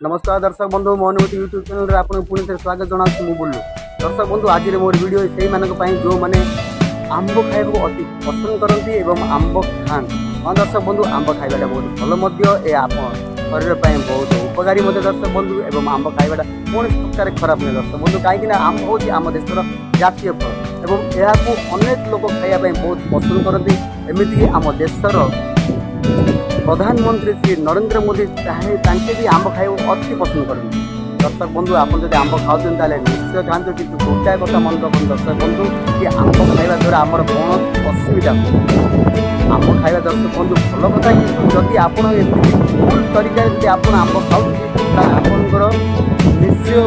नमस्कार दर्शक बंधु मो अनुभूति यूट्यूब चैनल रे आपन पुणी थे स्वागत जनाऊँ मु बोलू। दर्शक बंधु आज मोर वीडियो से जो मैंने आंब खाइबा अति पसंद करती एवं आंब खाती। हाँ दर्शक बंधु आंब खाइबाटा बहुत भल आप शरीर बहुत उपकारी दर्शक बंधु एवं आंब खाइबाटा कौन प्रकार खराब नहीं दर्शक बंधु कहीं आंब हूँ आम देशर जातीय फल एवं यहाँ अनेक लोक खाइबा बहुत पसंद करती। एमती आम देशर प्रधानमंत्री श्री नरेंद्र मोदी चाहे भी आंब खाइबा अति पसंद करते। दर्शक बंधु आप आंब खाते निश्चय खाते कि गोटाए कथा मन रखते दर्शक बंधु कि आंब खाइबा द्वारा आमर कौन असुविधा आंब खाइबा दर्शक बंधु भल कथा कि जदि आप भूल तरीका जब आप आंब खाऊर निश्चय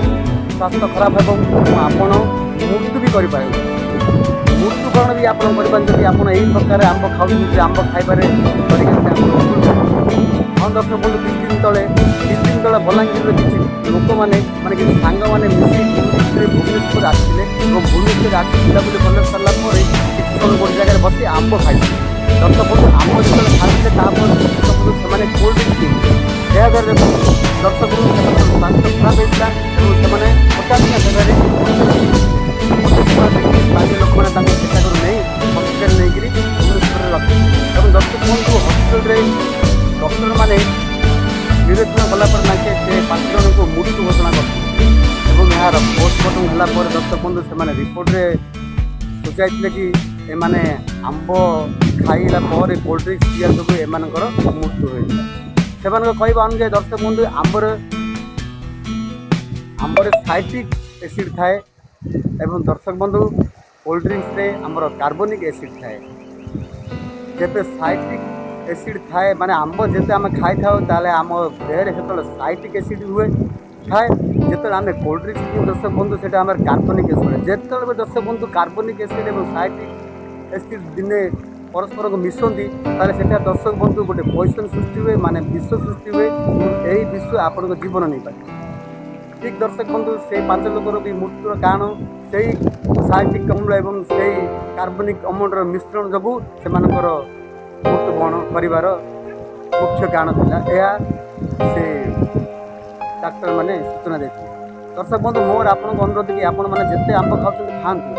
स्वास्थ्य खराब हो आपड़ मृत्यु भी करें मृत्युकरण भी आप प्रकार आंब खाऊ आंब खाइबारे हाँ दर्शक बंधु किछ दिन तले बलांगीर किसी लोक मैंने किसी सांग मैंने मिसी भुवनेश्वर आसते भुवनेश्वर आसी बुलाबुली कर सारा किसी समय गोटे जगह बस आंब खाई दर्शक बंधु आंब जो खाते से कोल्ड ड्रिंक्स पिए जहाँद्वारा दर्शक बंधु स्वास्थ्य खराब होता है। 50 जगह लोक मैंने चेष्टा करूँ नहीं हस्पिटाल नहीं भुवनेश्वर रखी और दर्शक बंधु हस्पिटाल डॉक्टर मैंने विवेचना कलापर से 5 जन को मृत्यु घोषणा कर यार पोस्टमार्टम है दर्शक बंधु से रिपोर्ट रे सूचाई कि एमाने आंब खाइला कोल्ड ड्रिंक्स पिया जो एमानकर मृत्यु होता है। कहवा अनुसार दर्शक बंधु आंबर साइट्रिक एसिड थाए एवं दर्शक बंधु कोल्ड ड्रिंक्स रे आमर कार्बनिक एसिड थाए जब साइट्रिक एसिड थाए माने आंब जिते आम खाई था आम देह से साइट्रिक एसिड हुए थाए जो आम कोल्ड ड्रिंक्स पिए दर्शक बंधु से कार्बनिक एसिड जिते दर्शक बंधु कार्बनिक एसिड और साइट्रिक एसिड दिने परस्पर को मिशंती से दर्शक बंधु गोटे पॉइजन सृष्टि हुए माने विष सृष्टि हुए यही विष आपण जीवन नहीं पाए। ठीक दर्शक बंधु से 5 लोकर भी मृत्युर कारण से साइट्रिक अम्ल एवं से कार्बनिक अम्लर मिश्रण जो से मृत्युवरण कर मुख्य कारण था से डाक्टर मैंने सूचना देते। दर्शक बंधु मोर आपको अनुरोध कि आपण मैंने जिते आंब खाते खातु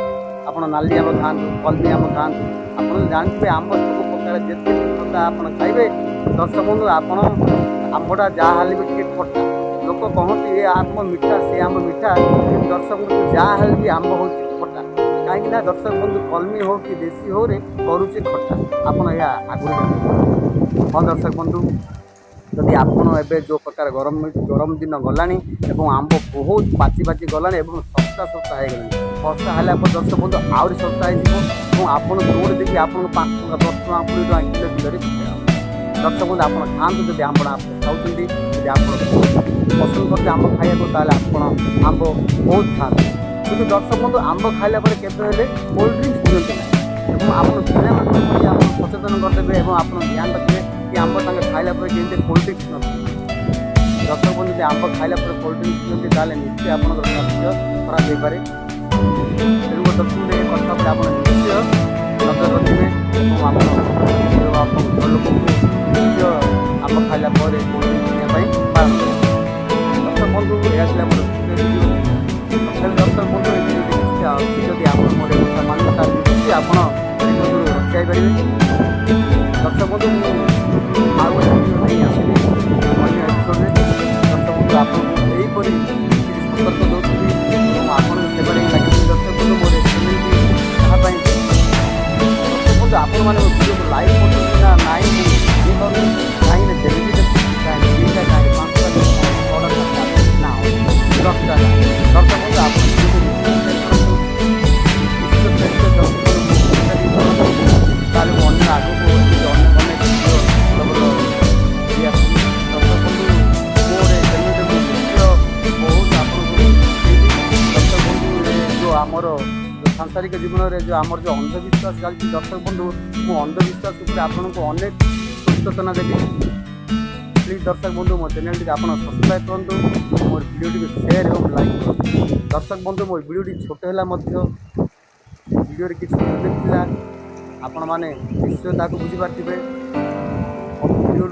आप नाली आंब खातु कलमी आंब खातु आप जानते आंब सब प्रकार जिते आप खाइबे दर्शक बंधु आप आंबटा जहाँ भी खटा लोक कहते ये आंब मीठा से आंब मीठा दर्शक बंधु जहाँ भी आंब हो खटा कहीं दर्शक बंधु कलमी हो कि देशी हो करुचे खटा आप आगुरी हाँ दर्शक बंधु जदि आप जो प्रकार गरम दिन गलानी एवं आंब बहुत पाची पाची गलानी एवं सस्ता सस्ता हो गला वर्षा है दर्शक बंधु आहरी सस्ता हो आपड़ जोड़ देखिए आप 5 टଙ୍କା 10 टଙ୍କା 20 टଙ୍କା किलो किलो दर्शक बंधु आप खाते जब आंब खाऊँ जब आप पसंद करते आंब खाइबा आंब बहुत खाते कि दर्शक बंधु आंब खाइला केवे कोल्ड ड्रिंक्स पिंट ना आप सचेतन करदे और आप ध्यान रखिए कि आंब खाइला जमी कोल्ड ड्रिंक्स न दर्शक बंधु जब आंब खाइला कोल्ड ड्रिंक्स पिंटे निश्चय आप स्वास्थ्य खराब हो पाए। तेणु दर्शक कथा आप निश्चय नजर रखिए और आप घर लोक निश्चय आंब खाइला कोल्ड ड्रिंक्स पालन करें। दर्शक बंधु यह दर्शक बंधु जदि आप मोटे कथा मानता निश्चय आप रक्षा पारे। दर्शक बंधु आउ गोटे नहीं आसली अन्य एपिसोड दर्शक बंधु आपको यहीपरि सतर्क दूसरी और आपन सेवा लगे दर्शक बंधु मोर जहाँपाई दर्शक बंधु आपण मैंने वीडियो को लाइक करते ना नाई कहीं जमी कहीं 2टा कहीं 5टा ना 10टा दर्शक बंधु आप आमर सांसारिक जीवन में जो आमर जो अंधविश्वास चलती दर्शक बंधु मो अंधविश्वास उपर आपको अनेक सूचना देवी। प्लीज दर्शक बंधु मो चैनल टी आप सब्सक्राइब करूँ मोर वीडियो टी शेयर और लाइक करूँ। दर्शक बंधु मोर वीडियो छोट है वीडियो किसी मिस्टेक आपण मैंने निश्चय बुझीपारे वीडियो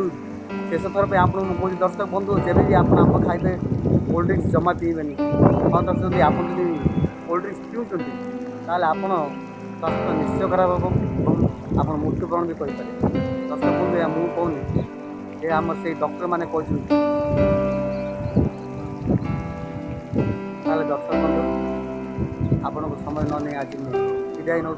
शेष थर पे आप कौन दर्शक बंधु जब भी आप आंब खाइबे कोल्ड ड्रिंक्स जमा पीबेनि दर्शक जब आप कोल्ड ड्रिंक्स पिउଛନ୍ତି ताले आपण स्वास्थ्य निश्चय खराब हम आप मृत्युवरण भी करें दर्शक बंधु या मुझे कहूनी ये आम से डॉक्टर मैंने कहते दर्शक बंधु आपण समय न नहीं आज विदाय नौ।